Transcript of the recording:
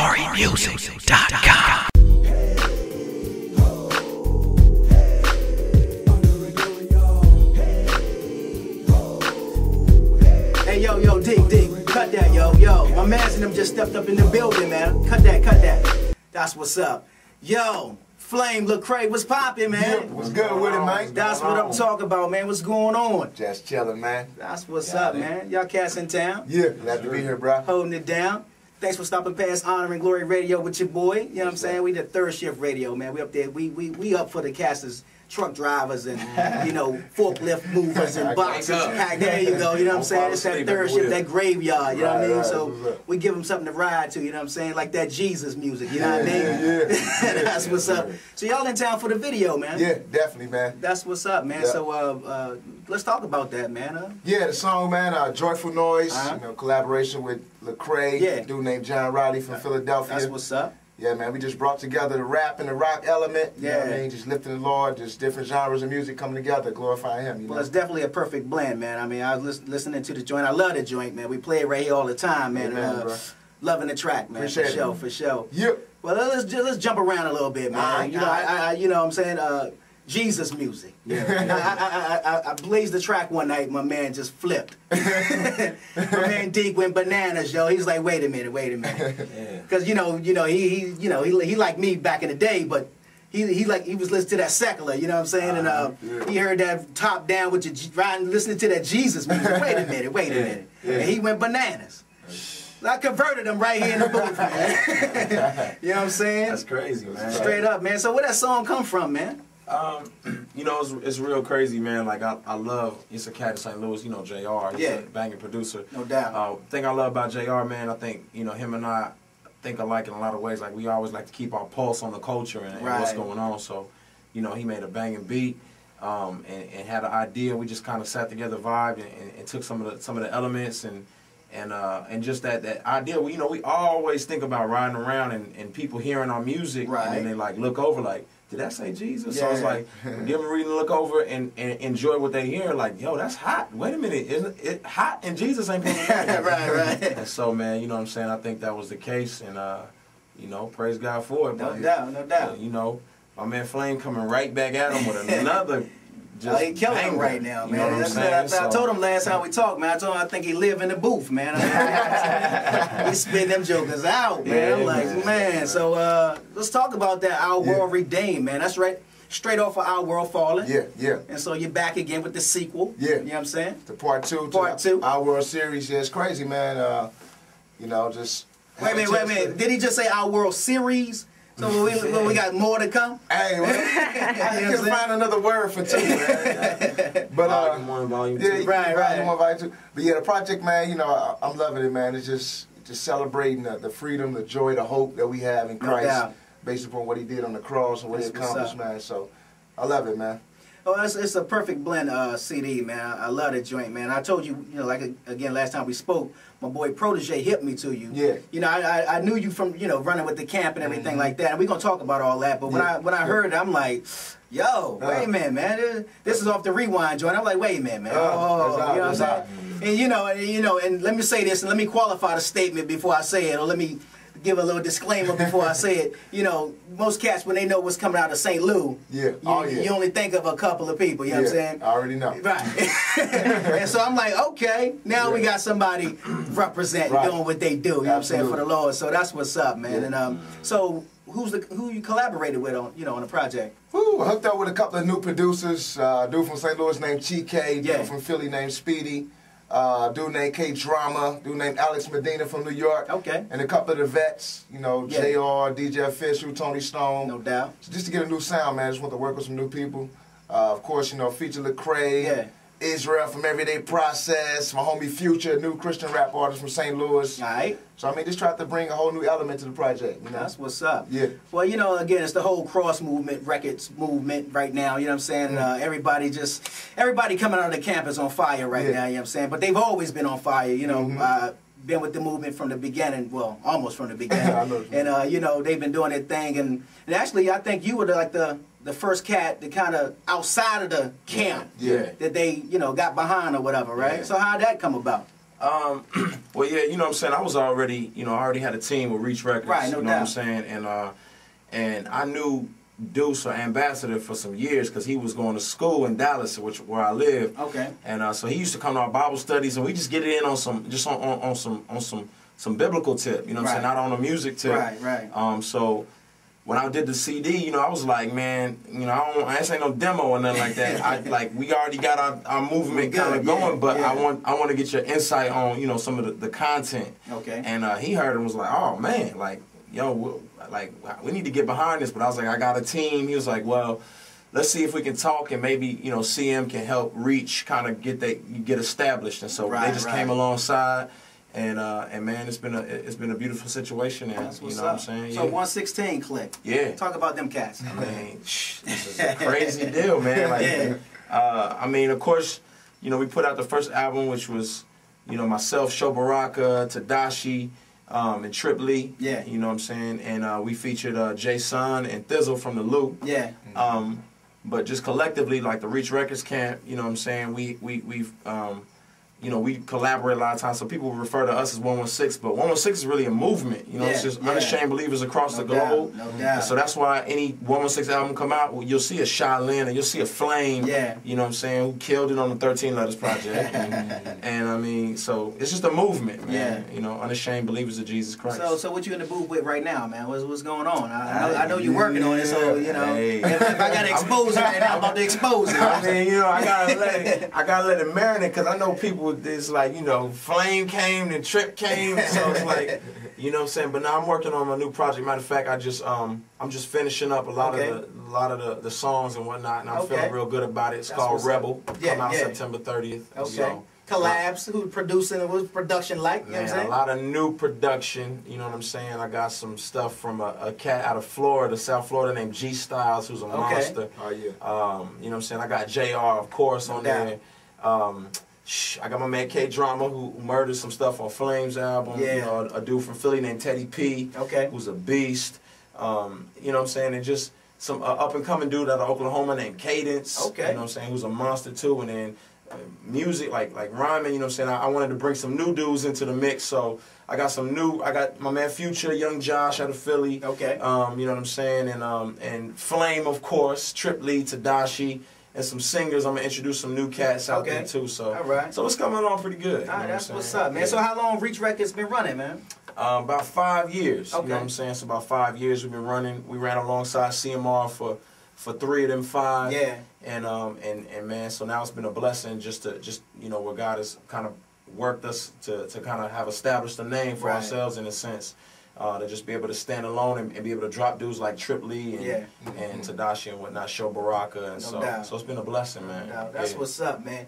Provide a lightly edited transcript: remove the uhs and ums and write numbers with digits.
GloryMusic.com. Hey, yo, dig, cut that, yo. My mans and them just stepped up in the building, man. Cut that. That's what's up. Yo, Flame, Lecrae, what's poppin', man? Yeah, what's good with it, man? That's what I'm talking about, man. What's going on? Just chilling, man. That's what's up, man. Y'all cats in town? Yeah, glad to be here, bro. Holding it down. Thanks for stopping past Honor and Glory Radio with your boy. You know what I'm saying? We the third shift radio, man. We up there. We up for the casters, truck drivers, and forklift movers and boxers. There you go. You know what I'm saying? It's that third shift, that graveyard. You know what I mean? So we give them something to ride to. You know what I'm saying? Like that Jesus music. You know what I mean? Yeah. That's what's up. So y'all in town for the video, man? Yeah, definitely, man. That's what's up, man. Yeah. So let's talk about that, man. Yeah, the song, man, Joyful Noise, collaboration with Lecrae, dude named John Riley from Philadelphia. That's what's up. Yeah, man, we just brought together the rap and the rock element. You know what I mean? Just lifting the Lord, just different genres of music coming together, glorifying Him. Well, it's definitely a perfect blend, man. I mean, I was listening to the joint. I love the joint, man. We play it right here all the time, man. Loving the track, man. For sure. Yep. Well, let's jump around a little bit, man. You know what I'm saying? Jesus music. Yeah. I blazed the track one night. My man just flipped. My man Deke went bananas, yo. He's like, wait a minute, because he like me back in the day, but he was listening to that secular. You know what I'm saying? And he heard that top down with your listening to that Jesus music. Wait a minute. And he went bananas. I converted him right here in the booth, man. You know what I'm saying? That's crazy, man. Straight up, man. So where that song come from, man? It's real crazy, man. Like I love, it's a cat in St. Louis, JR. He's a banging producer. No doubt. Thing I love about JR, man, I think, him and I think alike in a lot of ways. Like we always like to keep our pulse on the culture and what's going on. So, he made a banging beat and had an idea. We just kind of sat together, vibed, and took some of the elements and just that idea. We always think about riding around and people hearing our music and then they like look over like, did that say Jesus? So it's like, give them a reading, look over, and enjoy what they hear. Like, yo, that's hot. Wait a minute, isn't it hot? And Jesus ain't putting it right. And so, man, you know what I'm saying? I think that was the case, and praise God for it. No doubt. My man Flame coming right back at him with another. He killing him right now, man. You know what I'm saying? I told him last time we talked, man. I told him I think he live in the booth, man. He spit them jokers out, man. I'm like, man. So let's talk about that Our World Redeemed, man. That's right. Straight off of Our World Fallen. Yeah. And so you're back again with the sequel. Yeah. You know what I'm saying? The part two. Our World series. Yeah, it's crazy, man. Just. Wait a minute. Did he just say Our World series? So we got more to come? Hey, I can find another word for two, man. But Volume 1, Volume 2. Right. Volume 1, Volume 2. But yeah, the project, man, I'm loving it, man. It's just celebrating the freedom, the joy, the hope that we have in Christ based upon what He did on the cross and what He accomplished, man. So I love it, man. Oh, it's a perfect blend CD, man. I love that joint, man. I told you, like again last time we spoke, my boy Protege hit me to you. Yeah. I knew you from running with the camp and everything like that. And we're gonna talk about all that. But when I heard it, I'm like, yo, wait a minute, man. This is off the rewind joint. I'm like, wait a minute, man. You know what I'm saying? And let me say this and let me qualify the statement before I say it, or let me give a little disclaimer before I say it. Most cats, when they know what's coming out of St. Louis, you only think of a couple of people, you know what I'm saying? I already know. Right. And so I'm like, okay, now we got somebody representing, doing what they do, you know what I'm saying, for the Lord. So that's what's up, man. And so who you collaborated with on the project? I hooked up with a couple of new producers. Dude from St. Louis named Lecrae, dude from Philly named Speedy. Dude named K-Drama, dude named Alex Medina from New York. Okay. And a couple of the vets, JR, DJ Official, Tony Stone. No doubt. So just to get a new sound, man. I just want to work with some new people. Of course, feature Lecrae, Israel from Everyday Process, my homie Future, new Christian rap artist from St. Louis. All right. So, just tried to bring a whole new element to the project. That's what's up. Yeah. Well, again, it's the whole cross movement, records movement right now, you know what I'm saying? Everybody coming out of the camp is on fire right now, you know what I'm saying? But they've always been on fire, been with the movement from the beginning, well, almost from the beginning. And, they've been doing their thing. And actually, I think you were the first cat that kind of outside of the camp that they, got behind or whatever, right? So how'd that come about? Well, yeah, you know what I'm saying? I was already, I already had a team with Reach Records. Right, no you know doubt. what I'm saying? And I knew Deuce, our ambassador, for some years because he was going to school in Dallas, where I live. Okay. And so he used to come to our Bible studies, and we just get it in on some biblical tip. You know what I'm saying? Not on a music tip. Right. So when I did the CD, I was like, man, I ain't no demo or nothing like that. We already got our movement kind of going, but I want to get your insight on, some of the content. Okay. And he heard it and was like, oh man, we need to get behind this. But I was like, I got a team. He was like, well, let's see if we can talk and maybe, CM can help Reach kind of get established. And so they just came alongside. And man, it's been a beautiful situation, and you know what I'm saying. So 116 click. Yeah. Talk about them cats. I mean, this is a crazy deal, man. I mean, of course, we put out the first album, which was, myself, Sho Baraka, Tadashi, and Trip Lee. Yeah. You know what I'm saying, and we featured Jay-Son and Thizzle from the Loop. Yeah. But just collectively, like the Reach Records camp, you know what I'm saying. We've we collaborate a lot of times, so people refer to us as 116, but 116 is really a movement. It's just unashamed believers across the globe. No doubt. So that's why any 116 album come out, you'll see a Shaolin and you'll see a Flame. Yeah. You know what I'm saying? Who killed it on the 13 Letters Project. and I mean, so it's just a movement, man. Yeah. Unashamed believers of Jesus Christ. So what you in the booth with right now, man? What's going on? I know you're working on it, so if I gotta expose it right now, I'm about to expose it. I mean, I gotta let it marinate, because I know people. It's like, Flame came, then Trip came, so it's like, you know what I'm saying. But now I'm working on my new project. Matter of fact, I'm just finishing up a lot of the songs and whatnot, and I'm feeling real good about it. It's called Rebel. Come out September 30th. Okay. So, collabs, who producing it, what's production like? You know what I'm saying? A lot of new production, you know what I'm saying? I got some stuff from a cat out of Florida, South Florida, named G Styles, who's a monster. Oh yeah. You know what I'm saying? I got JR, of course, on there. I got my man K Drama, who murdered some stuff on Flames album. Yeah. A dude from Philly named Teddy P, who's a beast. You know what I'm saying? And just some up and coming dude out of Oklahoma named Cadence. You know what I'm saying? Who's a monster too. And then music like rhyming. You know what I'm saying? I wanted to bring some new dudes into the mix, so I got my man Future, Young Josh out of Philly. You know what I'm saying? And Flame, of course, Trip Lee, Tadashi. And some singers. I'm gonna introduce some new cats out there too. So, so it's coming along pretty good. That's what's up, man. So how long Reach Records been running, man? About 5 years. You know what I'm saying? So about 5 years we've been running. We ran alongside CMR for 3 of them 5. Yeah. And man, so now it's been a blessing just where God has kind of worked us to kind of have established a name for ourselves in a sense. To just be able to stand alone and be able to drop dudes like Trip Lee and Tadashi and whatnot, Sho Baraka, and so it's been a blessing, man. That's what's up, man.